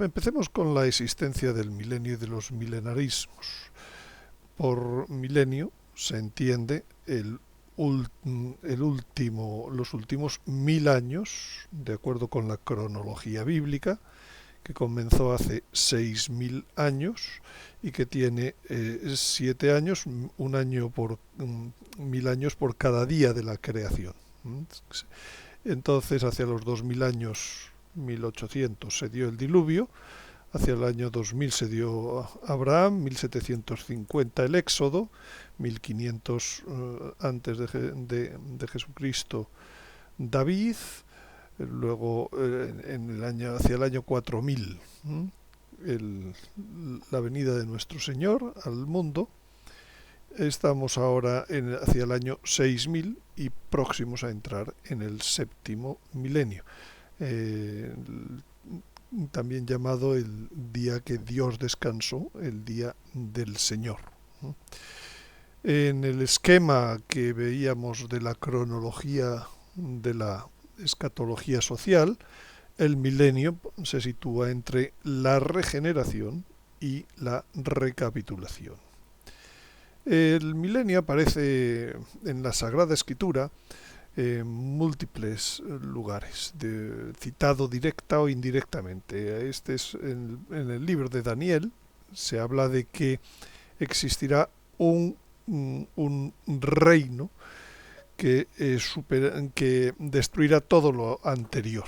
Empecemos con la existencia del milenio y de los milenarismos. Por milenio se entiende los últimos 1000 años, de acuerdo con la cronología bíblica, que comenzó hace 6000 años y que tiene 7 años, un año por 1000 años por cada día de la creación. Entonces, hacia los 2000 años, 1800, se dio el diluvio. Hacia el año 2000 se dio Abraham, 1750 el Éxodo, 1500 antes de Jesucristo David, luego hacia el año 4000 la venida de nuestro Señor al mundo. Estamos ahora hacia el año 6000 y próximos a entrar en el séptimo milenio. También llamado el día que Dios descansó, el día del Señor. En el esquema que veíamos de la cronología de la escatología social, el milenio se sitúa entre la regeneración y la recapitulación. El milenio aparece en la Sagrada Escritura en múltiples lugares, citado directa o indirectamente. En el libro de Daniel se habla de que existirá un reino que destruirá todo lo anterior.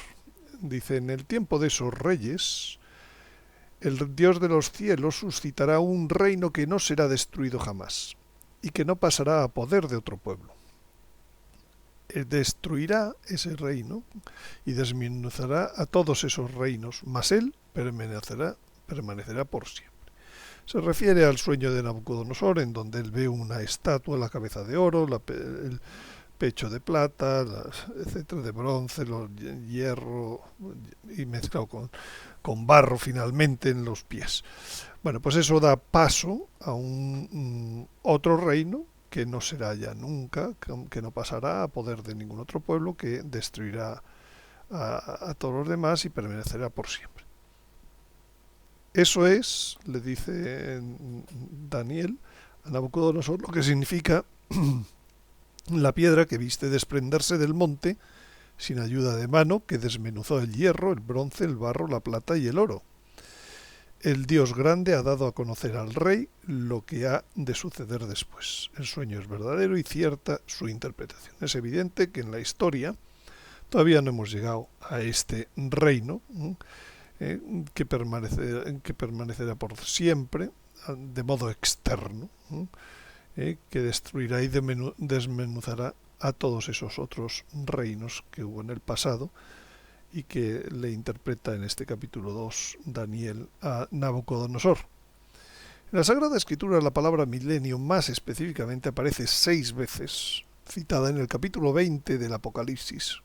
Dice, en el tiempo de esos reyes, el Dios de los cielos suscitará un reino que no será destruido jamás y que no pasará a poder de otro pueblo. Destruirá ese reino y desmenuzará a todos esos reinos, mas él permanecerá por siempre. Se refiere al sueño de Nabucodonosor, en donde él ve una estatua, la cabeza de oro, el pecho de plata, etcétera, de bronce, hierro y mezclado con barro finalmente en los pies. Bueno, pues eso da paso a un otro reino que no será ya nunca, que no pasará a poder de ningún otro pueblo, que destruirá a todos los demás y permanecerá por siempre. Eso es, le dice Daniel a Nabucodonosor, lo que significa la piedra que viste desprenderse del monte sin ayuda de mano, que desmenuzó el hierro, el bronce, el barro, la plata y el oro. El Dios grande ha dado a conocer al rey lo que ha de suceder después. El sueño es verdadero y cierta su interpretación. Es evidente que en la historia todavía no hemos llegado a este reino que permanecerá por siempre, de modo externo, que destruirá y desmenuzará a todos esos otros reinos que hubo en el pasado y que le interpreta en este capítulo 2 Daniel a Nabucodonosor. En la Sagrada Escritura la palabra milenio más específicamente aparece 6 veces, citada en el capítulo 20 del Apocalipsis,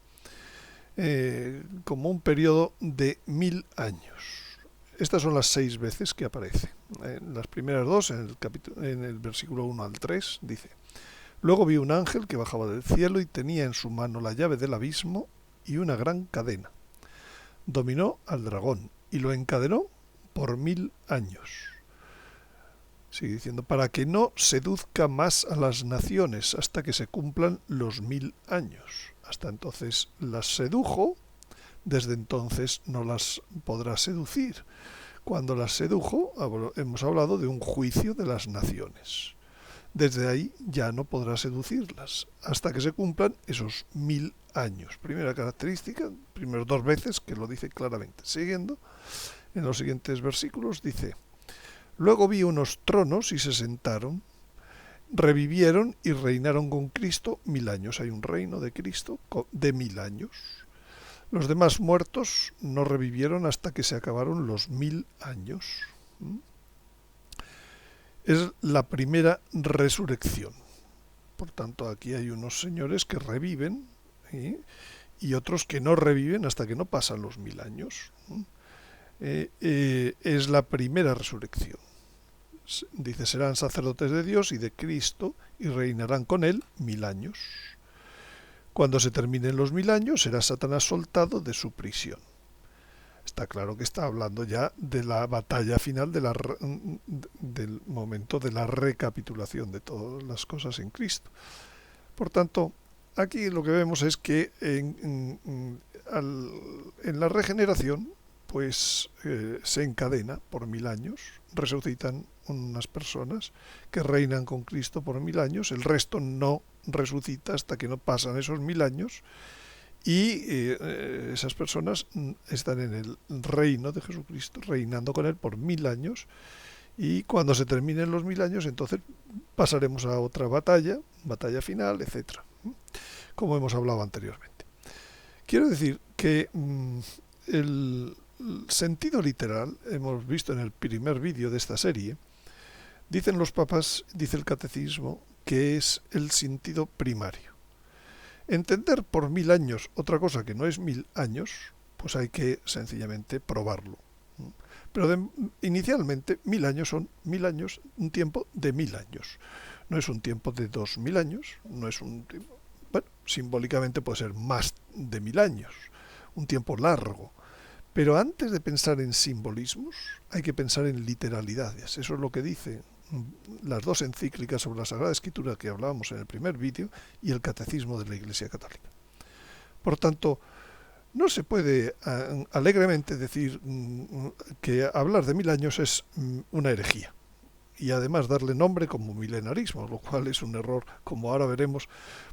como un periodo de 1000 años. Estas son las 6 veces que aparece. Las primeras 2, en el versículo 1 al 3, dice: Luego vi un ángel que bajaba del cielo y tenía en su mano la llave del abismo y una gran cadena. Dominó al dragón y lo encadenó por 1000 años. Sigue diciendo, para que no seduzca más a las naciones hasta que se cumplan los 1000 años. Hasta entonces las sedujo, desde entonces no las podrá seducir. Cuando las sedujo, hemos hablado de un juicio de las naciones. Desde ahí ya no podrá seducirlas, hasta que se cumplan esos 1000 años. Primera característica, primeras 2 veces que lo dice claramente. Siguiendo, en los siguientes versículos dice: Luego vi unos tronos y se sentaron, revivieron y reinaron con Cristo 1000 años. Hay un reino de Cristo de 1000 años. Los demás muertos no revivieron hasta que se acabaron los 1000 años. Es la primera resurrección. Por tanto, aquí hay unos señores que reviven y otros que no reviven hasta que no pasan los 1000 años. Es la primera resurrección. Dice, serán sacerdotes de Dios y de Cristo y reinarán con él 1000 años. Cuando se terminen los 1000 años, será Satanás soltado de su prisión. Está claro que está hablando ya de la batalla final, del momento de la recapitulación de todas las cosas en Cristo. Por tanto, aquí lo que vemos es que en la regeneración pues se encadena por 1000 años, resucitan unas personas que reinan con Cristo por 1000 años, el resto no resucita hasta que no pasan esos 1000 años, y esas personas están en el reino de Jesucristo, reinando con Él por 1000 años, y cuando se terminen los 1000 años, entonces pasaremos a otra batalla final, etcétera, como hemos hablado anteriormente. Quiero decir que el sentido literal, hemos visto en el primer vídeo de esta serie, dicen los papas, dice el catecismo, que es el sentido primario. Entender por 1000 años otra cosa que no es 1000 años, pues hay que sencillamente probarlo. Pero inicialmente 1000 años son 1000 años, un tiempo de 1000 años. No es un tiempo de 2000 años, no es un tiempo, bueno, simbólicamente puede ser más de 1000 años, un tiempo largo. Pero antes de pensar en simbolismos, hay que pensar en literalidades. Eso es lo que dicen las dos encíclicas sobre la Sagrada Escritura que hablábamos en el primer vídeo y el Catecismo de la Iglesia Católica. Por tanto, no se puede alegremente decir que hablar de 1000 años es una herejía y además darle nombre como milenarismo, lo cual es un error, como ahora veremos,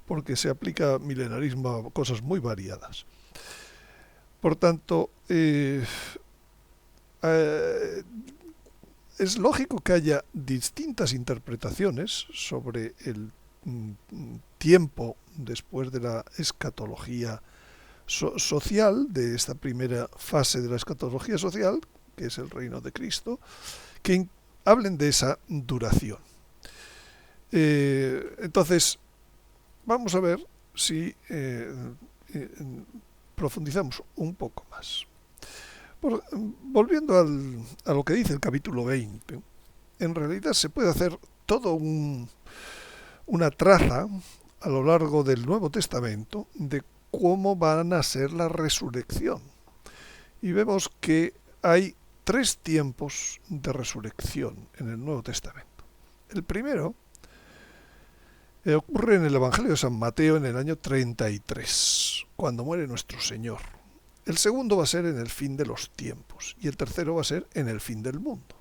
porque se aplica milenarismo a cosas muy variadas. Por tanto, es lógico que haya distintas interpretaciones sobre el tiempo después de la escatología social, de esta primera fase de la escatología social, que es el reino de Cristo, que hablen de esa duración. Entonces, vamos a ver si profundizamos un poco más. Volviendo a lo que dice el capítulo 20, en realidad se puede hacer todo una traza a lo largo del Nuevo Testamento de cómo van a ser la resurrección. Y vemos que hay 3 tiempos de resurrección en el Nuevo Testamento. El primero ocurre en el Evangelio de San Mateo en el año 33, cuando muere nuestro Señor. El segundo va a ser en el fin de los tiempos y el tercero va a ser en el fin del mundo.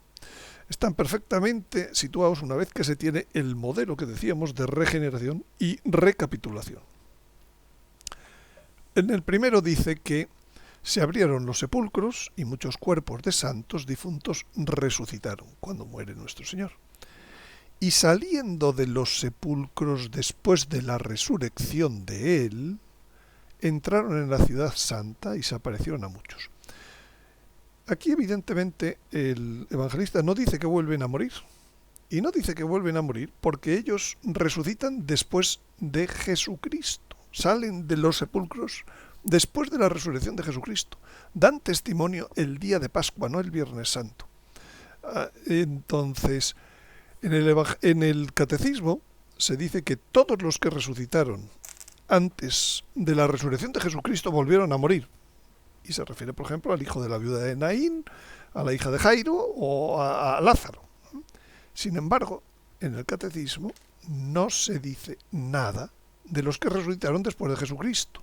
Están perfectamente situados una vez que se tiene el modelo que decíamos de regeneración y recapitulación. En el primero dice que se abrieron los sepulcros y muchos cuerpos de santos difuntos resucitaron cuando muere nuestro Señor. Y saliendo de los sepulcros después de la resurrección de Él, entraron en la ciudad santa y se aparecieron a muchos. Aquí evidentemente el evangelista no dice que vuelven a morir. Y no dice que vuelven a morir porque ellos resucitan después de Jesucristo. Salen de los sepulcros después de la resurrección de Jesucristo. Dan testimonio el día de Pascua, no el Viernes Santo. Entonces, en el Catecismo se dice que todos los que resucitaron antes de la resurrección de Jesucristo volvieron a morir. Y se refiere, por ejemplo, al hijo de la viuda de Naín, a la hija de Jairo o a Lázaro. Sin embargo, en el Catecismo no se dice nada de los que resucitaron después de Jesucristo.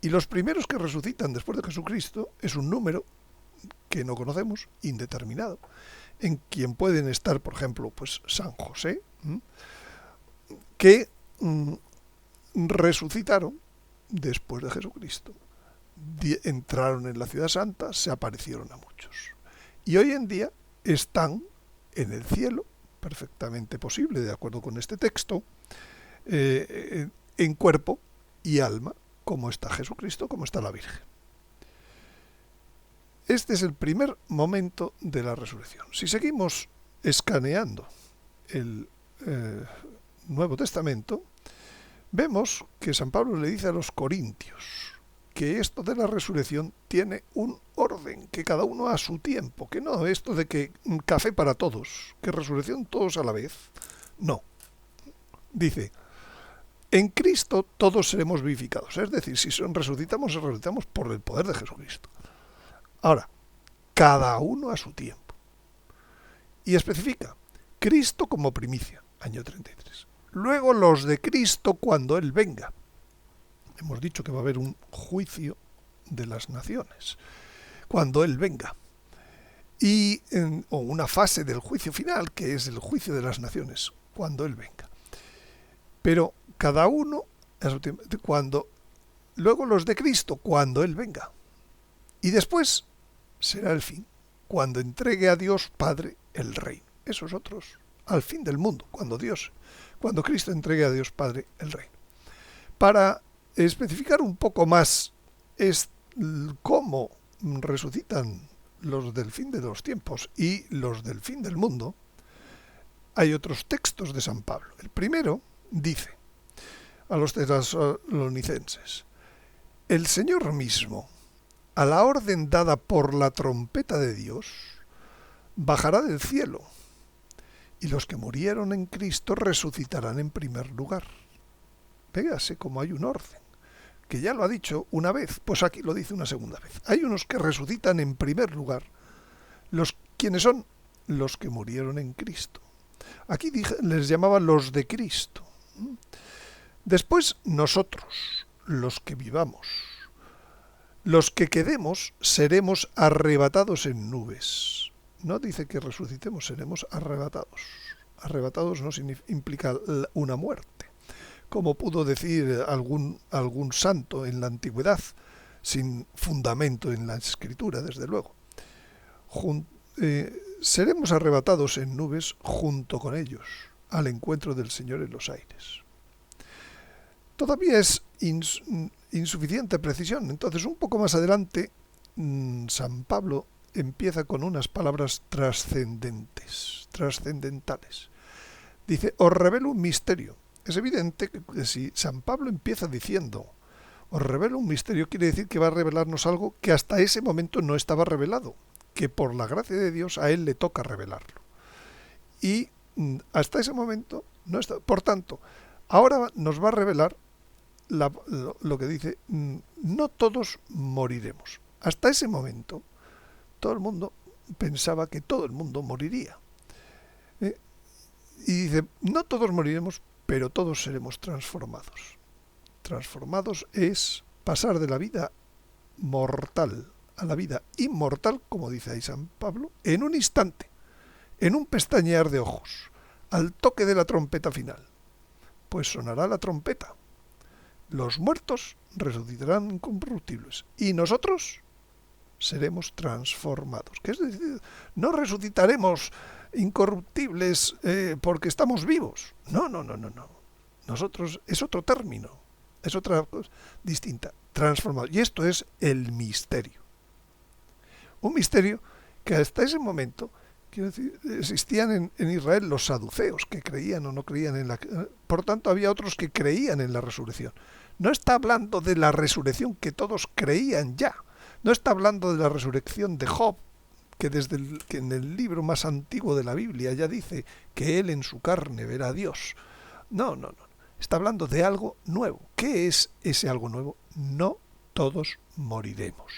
Y los primeros que resucitan después de Jesucristo es un número que no conocemos, indeterminado, en quien pueden estar, por ejemplo, pues San José, que resucitaron después de Jesucristo. Entraron en la ciudad santa, se aparecieron a muchos. Y hoy en día están en el cielo, perfectamente posible, de acuerdo con este texto, en cuerpo y alma, como está Jesucristo, como está la Virgen. Este es el primer momento de la resurrección. Si seguimos escaneando el Nuevo Testamento, vemos que San Pablo le dice a los corintios que esto de la resurrección tiene un orden, que cada uno a su tiempo, que no esto de que café para todos, que resurrección todos a la vez. No. Dice, en Cristo todos seremos vivificados. Es decir, si resucitamos por el poder de Jesucristo. Ahora, cada uno a su tiempo. Y especifica, Cristo como primicia, año 33. Luego los de Cristo cuando Él venga. Hemos dicho que va a haber un juicio de las naciones cuando Él venga. O una fase del juicio final, que es el juicio de las naciones, cuando Él venga. Pero cada uno a su tiempo, luego los de Cristo, cuando Él venga. Y después será el fin, cuando entregue a Dios Padre el reino. Esos otros, al fin del mundo, cuando Cristo entregue a Dios Padre el reino. Para especificar un poco más cómo resucitan los del fin de los tiempos y los del fin del mundo, hay otros textos de San Pablo. El primero dice a los tesalonicenses: el Señor mismo, a la orden dada por la trompeta de Dios, bajará del cielo, y los que murieron en Cristo resucitarán en primer lugar. Véase cómo hay un orden, que ya lo ha dicho una vez, pues aquí lo dice una segunda vez. Hay unos que resucitan en primer lugar, quienes son los que murieron en Cristo. Aquí les llamaba los de Cristo. Después nosotros, los que vivamos, los que quedemos, seremos arrebatados en nubes. No dice que resucitemos, seremos arrebatados. Arrebatados no implica una muerte, como pudo decir algún santo en la antigüedad, sin fundamento en la escritura, desde luego. Seremos arrebatados en nubes junto con ellos, al encuentro del Señor en los aires. Todavía es insuficiente precisión, entonces un poco más adelante San Pablo empieza con unas palabras trascendentales. Dice, os revelo un misterio. Es evidente que si San Pablo empieza diciendo, os revelo un misterio, quiere decir que va a revelarnos algo que hasta ese momento no estaba revelado, que por la gracia de Dios a él le toca revelarlo. Y hasta ese momento no está. Por tanto, ahora nos va a revelar lo que dice, no todos moriremos. Hasta ese momento, todo el mundo pensaba que todo el mundo moriría. Y dice, no todos moriremos, pero todos seremos transformados. Transformados es pasar de la vida mortal a la vida inmortal, como dice ahí San Pablo, en un instante, en un pestañear de ojos, al toque de la trompeta final. Pues sonará la trompeta. Los muertos resucitarán incorruptibles y nosotros seremos transformados. ¿Qué es decir? No resucitaremos incorruptibles porque estamos vivos. No. Nosotros es otro término, es otra cosa distinta, transformado. Y esto es el misterio. Un misterio que hasta ese momento, quiero decir, existían en Israel los saduceos que creían o no creían en la... Por tanto, había otros que creían en la resurrección. No está hablando de la resurrección que todos creían ya. No está hablando de la resurrección de Job, que que en el libro más antiguo de la Biblia ya dice que él en su carne verá a Dios. No. Está hablando de algo nuevo. ¿Qué es ese algo nuevo? No todos moriremos.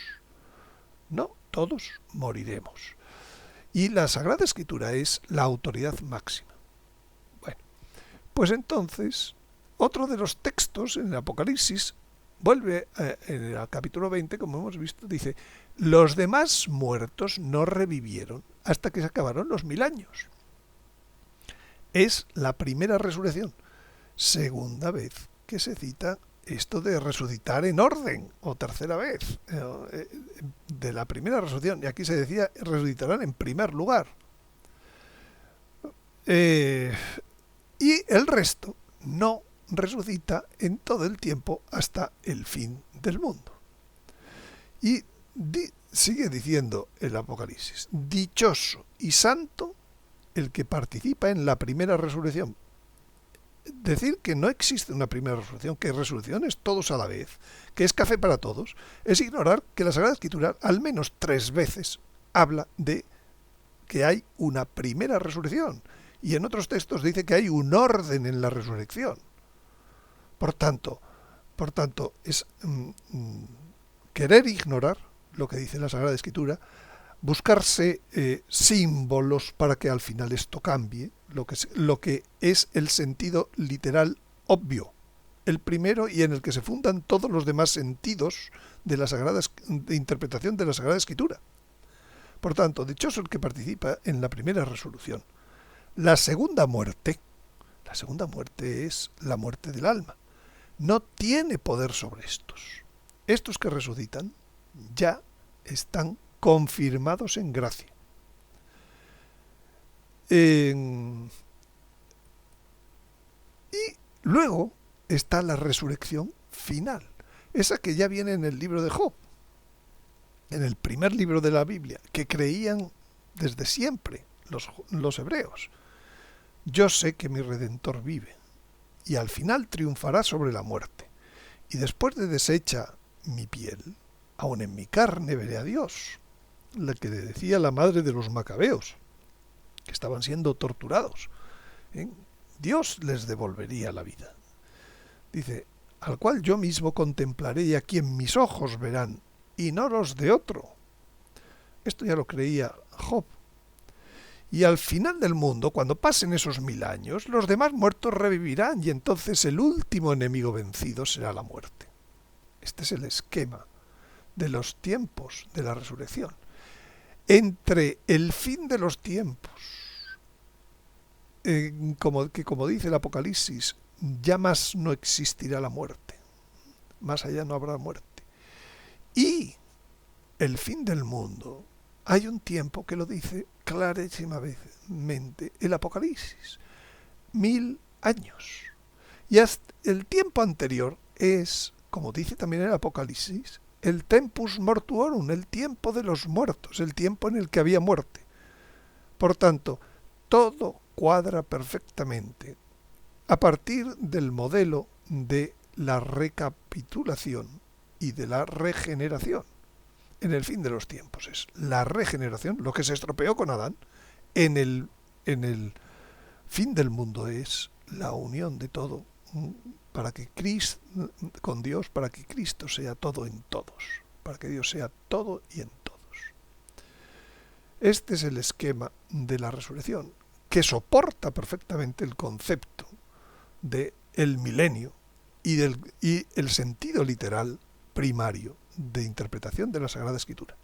No todos moriremos. Y la Sagrada Escritura es la autoridad máxima. Bueno, pues entonces, otro de los textos en el Apocalipsis vuelve en el capítulo 20, como hemos visto, dice, los demás muertos no revivieron hasta que se acabaron los 1000 años. Es la primera resurrección. Segunda vez que se cita esto de resucitar en orden, o tercera vez, de la primera resurrección. Y aquí se decía, resucitarán en primer lugar. Y el resto no resucita en todo el tiempo hasta el fin del mundo. Y sigue diciendo el Apocalipsis, dichoso y santo el que participa en la primera resurrección. Decir que no existe una primera resurrección, que resurrección es todos a la vez, que es café para todos, es ignorar que la Sagrada Escritura al menos 3 veces habla de que hay una primera resurrección, y en otros textos dice que hay un orden en la resurrección. Por tanto, es querer ignorar lo que dice la Sagrada Escritura buscarse símbolos para que al final esto cambie, lo que es el sentido literal obvio, el primero y en el que se fundan todos los demás sentidos de interpretación de la Sagrada Escritura. Por tanto, dichoso el que participa en la primera resolución. La segunda muerte es la muerte del alma. No tiene poder sobre estos. Estos que resucitan ya están confirmados en gracia. Y luego está la resurrección final, esa que ya viene en el libro de Job, en el primer libro de la Biblia, que creían desde siempre los hebreos. Yo sé que mi Redentor vive, y al final triunfará sobre la muerte, y después de deshecha mi piel, aun en mi carne veré a Dios, la que decía la madre de los macabeos, que estaban siendo torturados. Dios les devolvería la vida. Dice, al cual yo mismo contemplaré y a quien mis ojos verán, y no los de otro. Esto ya lo creía Job. Y al final del mundo, cuando pasen esos 1000 años, los demás muertos revivirán y entonces el último enemigo vencido será la muerte. Este es el esquema de los tiempos de la resurrección. Entre el fin de los tiempos, como dice el Apocalipsis, ya más no existirá la muerte, más allá no habrá muerte, y el fin del mundo, hay un tiempo que lo dice clarísimamente el Apocalipsis, 1000 años, y hasta el tiempo anterior es, como dice también el Apocalipsis, el tempus mortuorum, el tiempo de los muertos, el tiempo en el que había muerte. Por tanto, todo cuadra perfectamente a partir del modelo de la recapitulación y de la regeneración. En el fin de los tiempos es la regeneración, lo que se estropeó con Adán. En el fin del mundo es la unión de todo para que con Dios, para que Cristo sea todo en todos, para que Dios sea todo y en todos. Este es el esquema de la resurrección, que soporta perfectamente el concepto de el milenio y el sentido literal primario de interpretación de la Sagrada Escritura.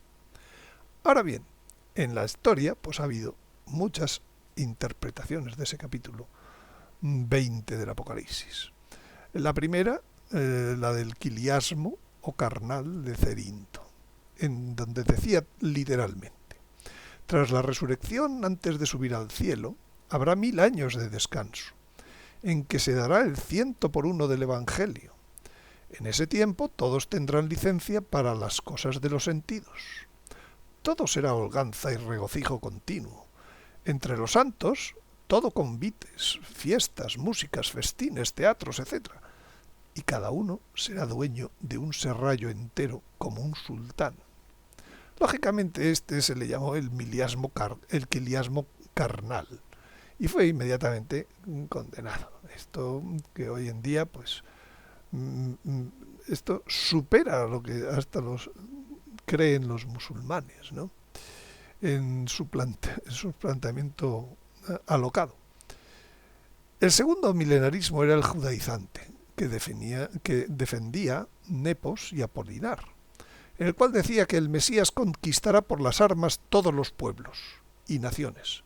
Ahora bien, en la historia pues ha habido muchas interpretaciones de ese capítulo 20 del Apocalipsis. La primera, la del quiliasmo o carnal de Cerinto, en donde decía literalmente: tras la resurrección, antes de subir al cielo, habrá 1000 años de descanso, en que se dará el 100% del Evangelio. En ese tiempo todos tendrán licencia para las cosas de los sentidos. Todo será holganza y regocijo continuo. Entre los santos, todo convites, fiestas, músicas, festines, teatros, etc. Y cada uno será dueño de un serrallo entero como un sultán. Lógicamente este se le llamó el quiliasmo carnal y fue inmediatamente condenado. Esto que hoy en día pues esto supera lo que hasta creen los musulmanes, ¿no? En su planteamiento alocado. El segundo milenarismo era el judaizante, que defendía Nepos y Apolinar, en el cual decía que el Mesías conquistará por las armas todos los pueblos y naciones,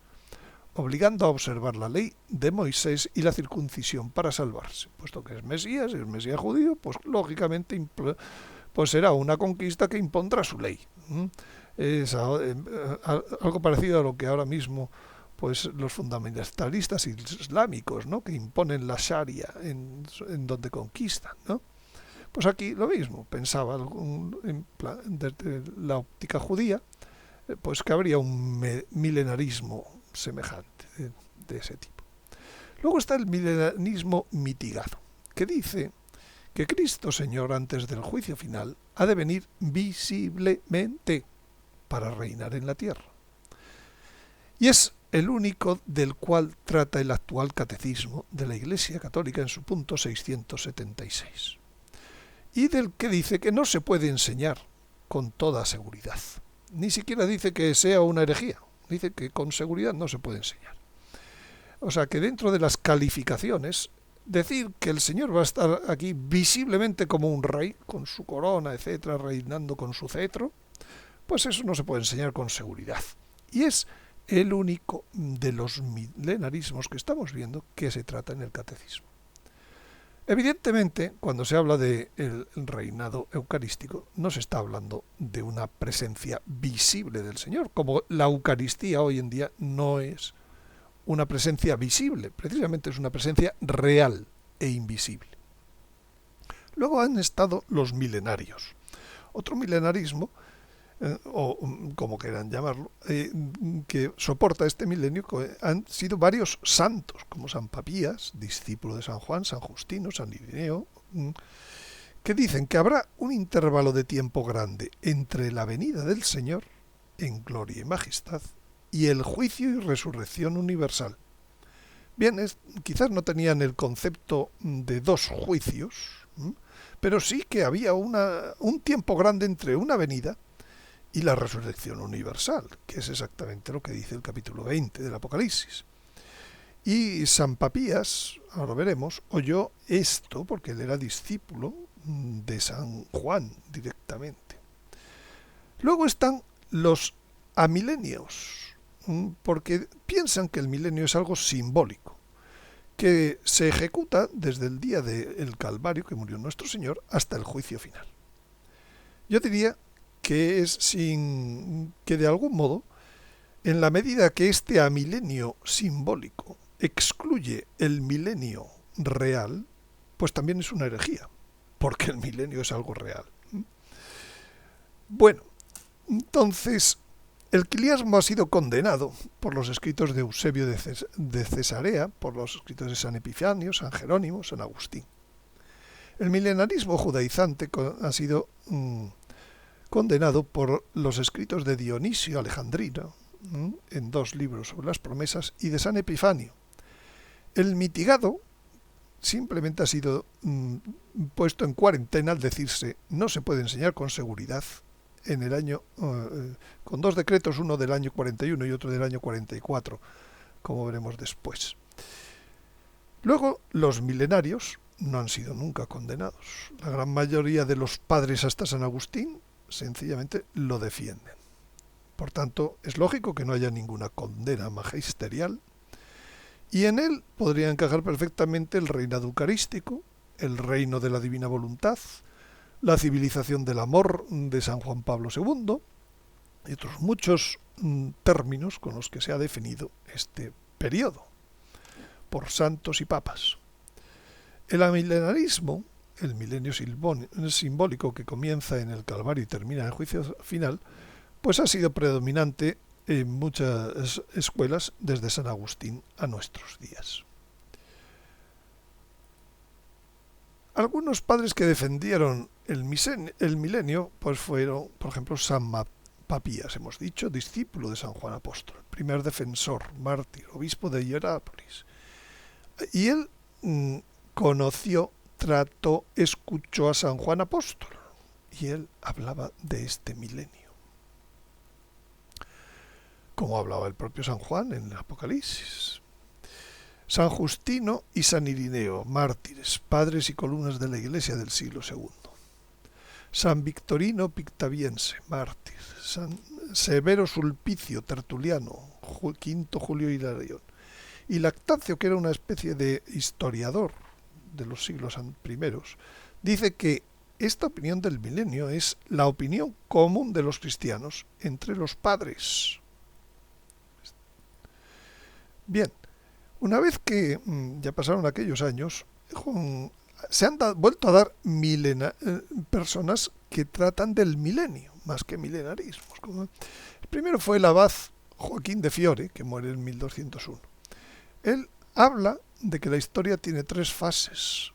obligando a observar la ley de Moisés y la circuncisión para salvarse. Puesto que es Mesías judío, pues lógicamente pues será una conquista que impondrá su ley. Es algo parecido a lo que ahora mismo pues los fundamentalistas islámicos, ¿no?, que imponen la Sharia en donde conquistan, ¿no? Pues aquí lo mismo, pensaba desde la óptica judía, pues que habría un milenarismo semejante de ese tipo. Luego está el milenarismo mitigado, que dice que Cristo Señor, antes del juicio final, ha de venir visiblemente para reinar en la tierra. Y es el único del cual trata el actual catecismo de la Iglesia Católica en su punto 676. Y del que dice que no se puede enseñar con toda seguridad. Ni siquiera dice que sea una herejía. Dice que con seguridad no se puede enseñar. O sea que dentro de las calificaciones, decir que el Señor va a estar aquí visiblemente como un rey, con su corona, etcétera, reinando con su cetro, pues eso no se puede enseñar con seguridad. Y es el único de los milenarismos que estamos viendo que se trata en el catecismo. Evidentemente, cuando se habla del reinado eucarístico, no se está hablando de una presencia visible del Señor, como la Eucaristía hoy en día no es una presencia visible, precisamente es una presencia real e invisible. Luego han estado los milenarios. Otro milenarismo, o como quieran llamarlo, que soporta este milenio, han sido varios santos, como San Papías, discípulo de San Juan, San Justino, San Irineo, que dicen que habrá un intervalo de tiempo grande entre la venida del Señor, en gloria y majestad, y el juicio y resurrección universal. Bien, quizás no tenían el concepto de dos juicios, pero sí que había un tiempo grande entre una venida y la resurrección universal, que es exactamente lo que dice el capítulo 20 del Apocalipsis. Y San Papías, ahora veremos, oyó esto porque él era discípulo de San Juan directamente. Luego están los amilenios, porque piensan que el milenio es algo simbólico, que se ejecuta desde el día del Calvario, que murió nuestro Señor, hasta el juicio final. Yo diría que es que de algún modo, en la medida que este amilenio simbólico excluye el milenio real, pues también es una herejía, porque el milenio es algo real. Bueno, entonces, el quiliasmo ha sido condenado por los escritos de Eusebio de Cesarea, por los escritos de San Epifanio, San Jerónimo, San Agustín. El milenarismo judaizante ha sido condenado por los escritos de Dionisio Alejandrino, en 2 libros sobre las promesas, y de San Epifanio. El mitigado simplemente ha sido puesto en cuarentena al decirse no se puede enseñar con seguridad en el año, con 2 decretos, uno del año 41 y otro del año 44, como veremos después. Luego, los milenarios no han sido nunca condenados. La gran mayoría de los padres hasta San Agustín sencillamente lo defienden. Por tanto, es lógico que no haya ninguna condena magisterial, y en él podría encajar perfectamente el reinado eucarístico, el reino de la divina voluntad, la civilización del amor de San Juan Pablo II y otros muchos términos con los que se ha definido este periodo por santos y papas. El amilenarismo, el milenio simbólico que comienza en el Calvario y termina en el juicio final, pues ha sido predominante en muchas escuelas desde San Agustín a nuestros días. Algunos padres que defendieron el milenio pues fueron, por ejemplo, San Papías, hemos dicho, discípulo de San Juan Apóstol, primer defensor, mártir, obispo de Hierápolis. Y él conoció, trató, escuchó a San Juan Apóstol, y él hablaba de este milenio, como hablaba el propio San Juan en el Apocalipsis. San Justino y San Irineo, mártires, padres y columnas de la Iglesia del siglo II. San Victorino Pictaviense, mártir. San Severo Sulpicio, tertuliano, V Julio Hilarión. Y Lactancio, que era una especie de historiador de los siglos primeros, dice que esta opinión del milenio es la opinión común de los cristianos entre los padres. Bien, una vez que ya pasaron aquellos años, se han vuelto a dar personas que tratan del milenio, más que milenarismos. El primero fue el abad Joaquín de Fiore, que muere en 1201. Él habla de que la historia tiene 3 fases: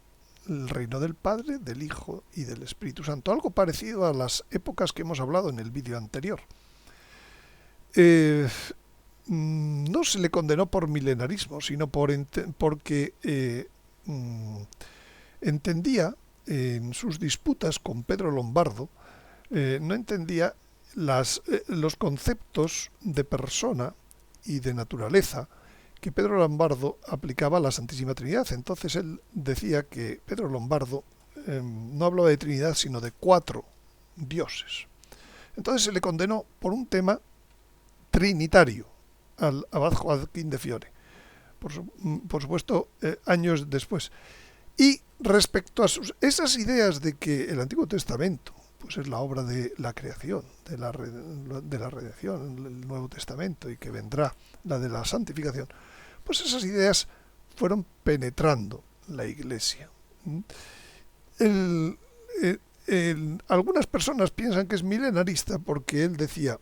el reino del Padre, del Hijo y del Espíritu Santo, algo parecido a las épocas que hemos hablado en el vídeo anterior. No se le condenó por milenarismo, sino porque entendía en sus disputas con Pedro Lombardo, no entendía los conceptos de persona y de naturaleza que Pedro Lombardo aplicaba a la Santísima Trinidad. Entonces él decía que Pedro Lombardo no hablaba de Trinidad, sino de 4 dioses. Entonces se le condenó por un tema trinitario al abad Joaquín de Fiore, por supuesto, años después. Y respecto a esas ideas de que el Antiguo Testamento pues es la obra de la creación, de la redención, el Nuevo Testamento, y que vendrá la de la santificación, pues esas ideas fueron penetrando la Iglesia. Algunas personas piensan que es milenarista porque él decía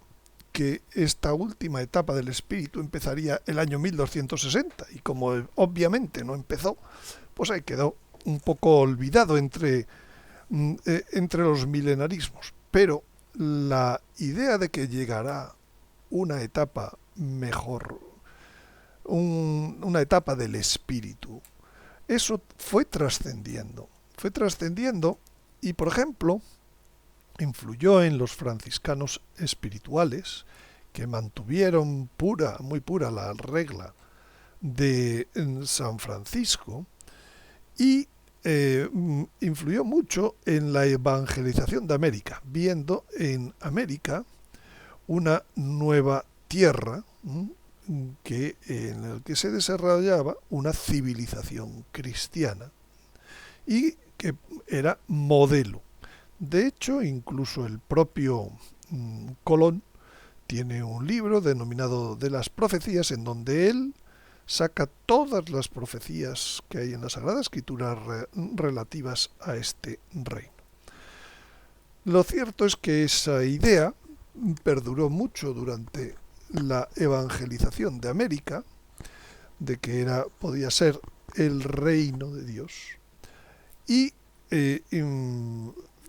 que esta última etapa del espíritu empezaría el año 1260, y como obviamente no empezó, pues ahí quedó un poco olvidado entre los milenarismos. Pero la idea de que llegará una etapa mejor, una etapa del espíritu, eso fue trascendiendo, y por ejemplo influyó en los franciscanos espirituales, que mantuvieron muy pura la regla de San Francisco, y influyó mucho en la evangelización de América, viendo en América una nueva tierra en el que se desarrollaba una civilización cristiana y que era modelo. De hecho, incluso el propio Colón tiene un libro denominado De las Profecías, en donde él saca todas las profecías que hay en la Sagrada Escritura relativas a este reino. Lo cierto es que esa idea perduró mucho durante la evangelización de América, de que podía ser el reino de Dios, y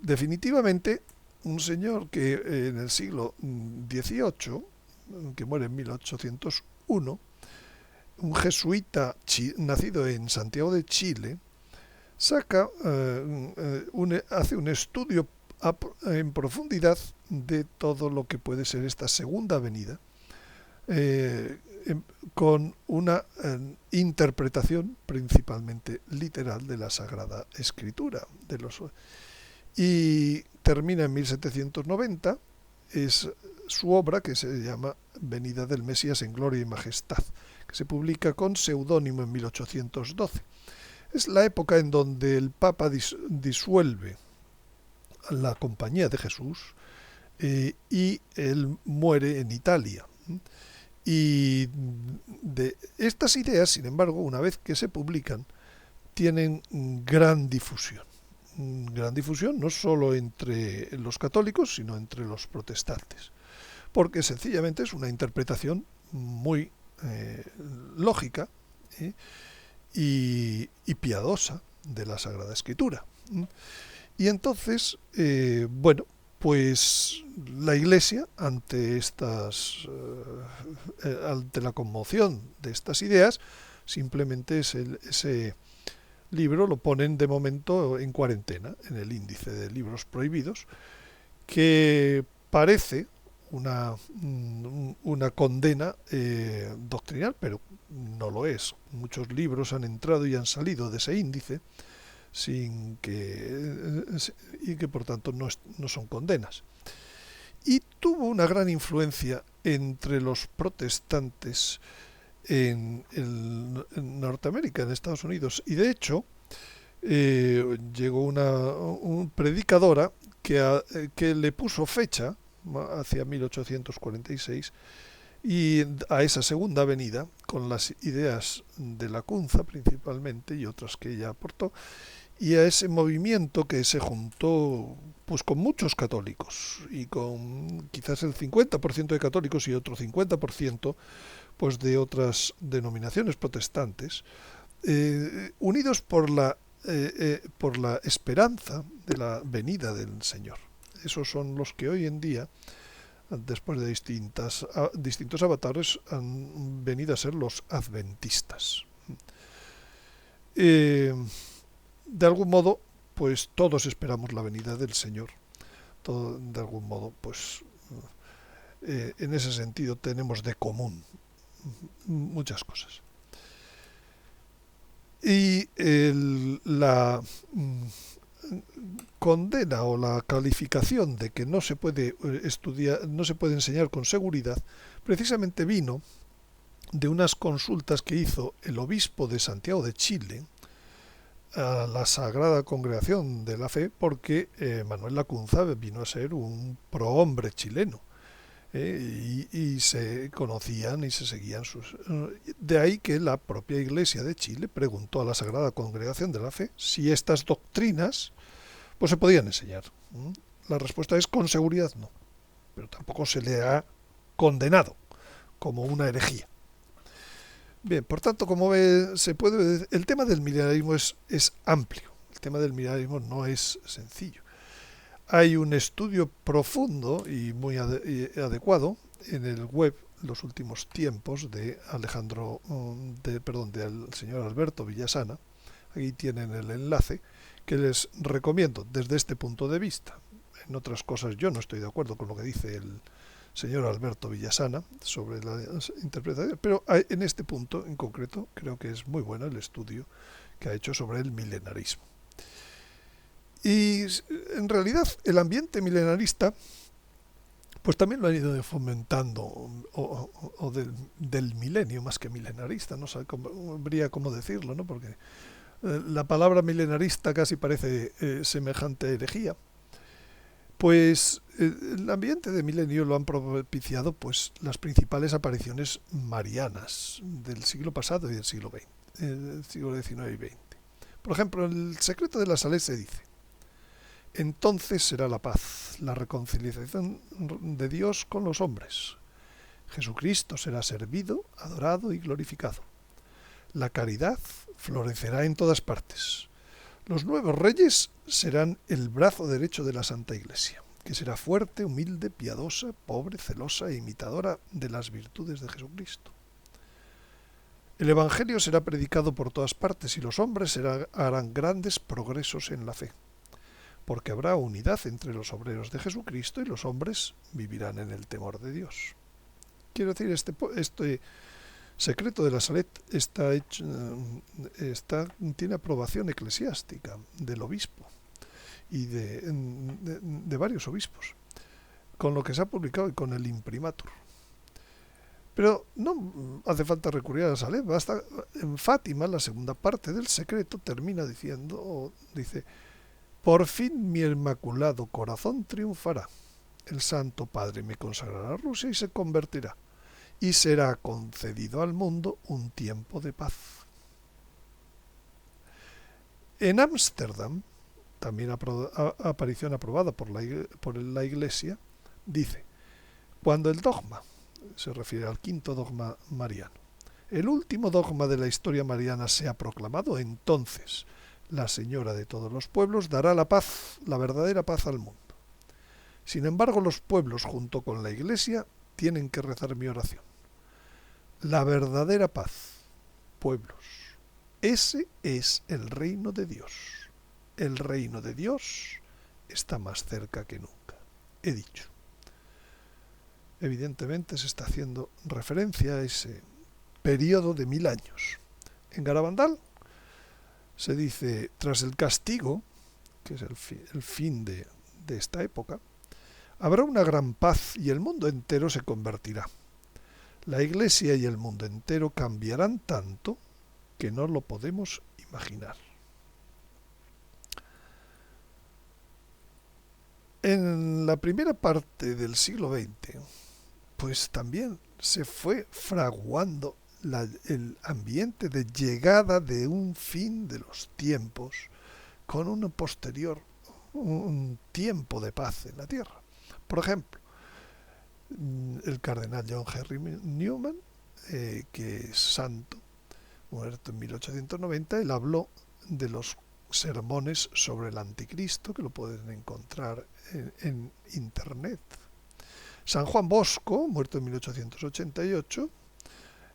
definitivamente un señor que en el siglo XVIII, que muere en 1801, un jesuita nacido en Santiago de Chile, hace un estudio en profundidad de todo lo que puede ser esta segunda venida, con una interpretación principalmente literal de la Sagrada Escritura. Y termina en 1790, es su obra que se llama Venida del Mesías en Gloria y Majestad, que se publica con seudónimo en 1812. Es la época en donde el Papa disuelve la Compañía de Jesús y él muere en Italia. Y de estas ideas, sin embargo, una vez que se publican, tienen gran difusión. Gran difusión no solo entre los católicos, sino entre los protestantes, porque sencillamente es una interpretación muy lógica y piadosa de la Sagrada Escritura. Y entonces, pues la Iglesia, ante ante la conmoción de estas ideas, simplemente ese libro lo ponen de momento en cuarentena, en el índice de libros prohibidos, que parece una condena doctrinal, pero no lo es. Muchos libros han entrado y han salido de ese índice y que por tanto no son condenas. Y tuvo una gran influencia entre los protestantes en Norteamérica, en Estados Unidos, y de hecho llegó una predicadora que le puso fecha hacia 1846 y a esa segunda venida, con las ideas de Lacunza principalmente y otras que ella aportó, y a ese movimiento que se juntó pues con muchos católicos, y con quizás el 50% de católicos y otro 50% pues de otras denominaciones protestantes, unidos por la esperanza de la venida del Señor. Esos son los que hoy en día, después de distintos avatares, han venido a ser los adventistas. De algún modo, pues todos esperamos la venida del Señor. De algún modo, pues en ese sentido tenemos de común muchas cosas. Y la condena o la calificación de que no se puede estudiar, no se puede enseñar con seguridad, precisamente vino de unas consultas que hizo el obispo de Santiago de Chile a la Sagrada Congregación de la Fe, porque Manuel Lacunza vino a ser un prohombre chileno. Y se conocían y se seguían sus... De ahí que la propia Iglesia de Chile preguntó a la Sagrada Congregación de la Fe si estas doctrinas pues se podían enseñar. La respuesta es con seguridad no, pero tampoco se le ha condenado como una herejía. Bien, por tanto, como ve, se puede, el tema del milenarismo es amplio, el tema del milenarismo no es sencillo. Hay un estudio profundo y muy adecuado en el web Los últimos tiempos de del señor Alberto Villasana. Aquí tienen el enlace que les recomiendo desde este punto de vista. En otras cosas yo no estoy de acuerdo con lo que dice el señor Alberto Villasana sobre la interpretación, pero en este punto en concreto creo que es muy bueno el estudio que ha hecho sobre el milenarismo. Y en realidad el ambiente milenarista pues también lo han ido fomentando o del milenio más que milenarista, no sé habría cómo decirlo, ¿no? Porque la palabra milenarista casi parece semejante a herejía. Pues el ambiente de milenio lo han propiciado pues las principales apariciones marianas del siglo pasado y del siglo XX, del siglo XIX y XX. Por ejemplo, en el secreto de la Salette se dice: entonces será la paz, la reconciliación de Dios con los hombres. Jesucristo será servido, adorado y glorificado. La caridad florecerá en todas partes. Los nuevos reyes serán el brazo derecho de la Santa Iglesia, que será fuerte, humilde, piadosa, pobre, celosa e imitadora de las virtudes de Jesucristo. El Evangelio será predicado por todas partes y los hombres harán grandes progresos en la fe, porque habrá unidad entre los obreros de Jesucristo y los hombres vivirán en el temor de Dios. Quiero decir, este secreto de la Salette tiene aprobación eclesiástica del obispo y de varios obispos, con lo que se ha publicado y con el imprimatur. Pero no hace falta recurrir a la Salette, basta. En Fátima, la segunda parte del secreto termina diciendo, dice: por fin mi inmaculado corazón triunfará. El Santo Padre me consagrará a Rusia y se convertirá. Y será concedido al mundo un tiempo de paz. En Ámsterdam, también aparición aprobada por la Iglesia, dice: cuando el dogma, se refiere al quinto dogma mariano, el último dogma de la historia mariana sea proclamado, entonces la Señora de todos los pueblos dará la paz, la verdadera paz al mundo. Sin embargo, los pueblos, junto con la Iglesia, tienen que rezar mi oración. La verdadera paz, pueblos, ese es el reino de Dios. El reino de Dios está más cerca que nunca. He dicho. Evidentemente se está haciendo referencia a ese periodo de 1000 años. En Garabandal se dice: tras el castigo, que es el fin de esta época, habrá una gran paz y el mundo entero se convertirá. La Iglesia y el mundo entero cambiarán tanto que no lo podemos imaginar. En la primera parte del siglo XX, pues también se fue fraguando el ambiente de llegada de un fin de los tiempos con un tiempo de paz en la tierra. Por ejemplo, el cardenal John Henry Newman, que es santo, muerto en 1890, él habló de los sermones sobre el anticristo, que lo pueden encontrar en internet. San Juan Bosco, muerto en 1888,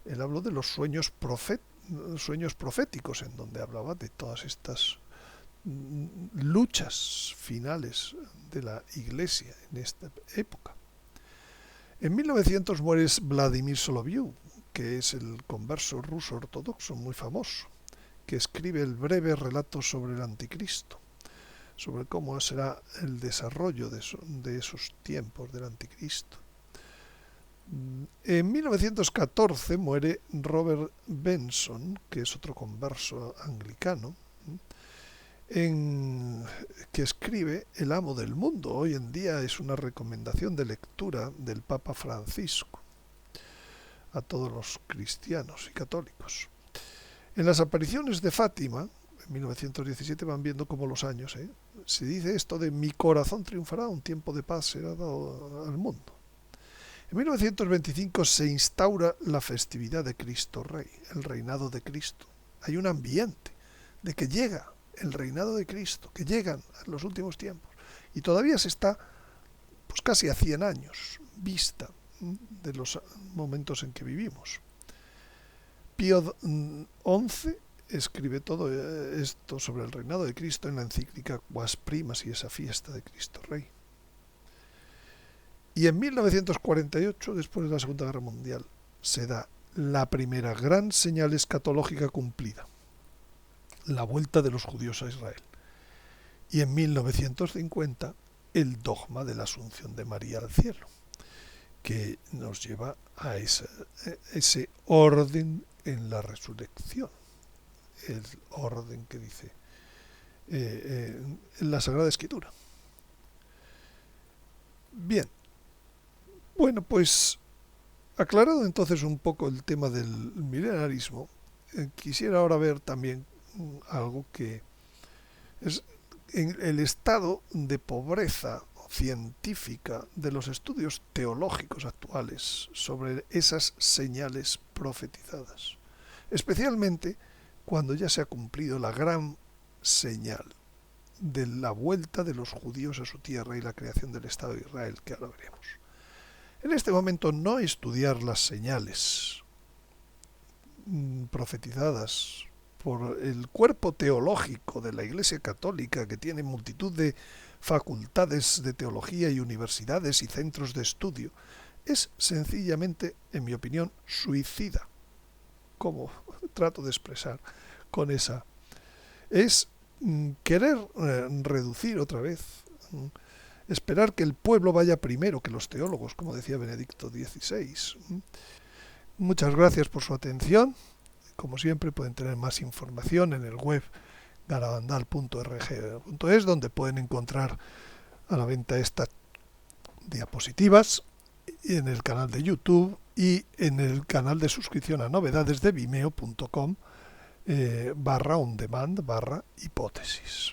él habló de los sueños proféticos, en donde hablaba de todas estas luchas finales de la Iglesia en esta época. En 1900 muere Vladimir Soloviov, que es el converso ruso ortodoxo muy famoso, que escribe el breve relato sobre el anticristo, sobre cómo será el desarrollo de esos tiempos del anticristo. En 1914 muere Robert Benson, que es otro converso anglicano, que escribe El amo del mundo. Hoy en día es una recomendación de lectura del Papa Francisco a todos los cristianos y católicos. En las apariciones de Fátima, en 1917, van viendo como los años, se dice esto de mi corazón triunfará, un tiempo de paz será dado al mundo. En 1925 se instaura la festividad de Cristo Rey, el reinado de Cristo. Hay un ambiente de que llega el reinado de Cristo, que llegan los últimos tiempos. Y todavía se está pues casi a 100 años vista de los momentos en que vivimos. Pío XI escribe todo esto sobre el reinado de Cristo en la encíclica Quas Primas y esa fiesta de Cristo Rey. Y en 1948, después de la Segunda Guerra Mundial, se da la primera gran señal escatológica cumplida, la vuelta de los judíos a Israel. Y en 1950, el dogma de la Asunción de María al cielo, que nos lleva a ese orden en la resurrección, el orden que dice en la Sagrada Escritura. Bien, bueno, pues aclarado entonces un poco el tema del milenarismo, quisiera ahora ver también algo que es en el estado de pobreza científica de los estudios teológicos actuales sobre esas señales profetizadas, especialmente cuando ya se ha cumplido la gran señal de la vuelta de los judíos a su tierra y la creación del Estado de Israel, que ahora veremos. En este momento no estudiar las señales profetizadas por el cuerpo teológico de la Iglesia Católica, que tiene multitud de facultades de teología y universidades y centros de estudio, es sencillamente, en mi opinión, suicida, como trato de expresar con esa. Es querer reducir otra vez, esperar que el pueblo vaya primero que los teólogos, como decía Benedicto XVI. Muchas gracias por su atención. Como siempre, pueden tener más información en el web garabandal.org.es, donde pueden encontrar a la venta estas diapositivas, y en el canal de YouTube y en el canal de suscripción a novedades de vimeo.com /on demand/hipótesis.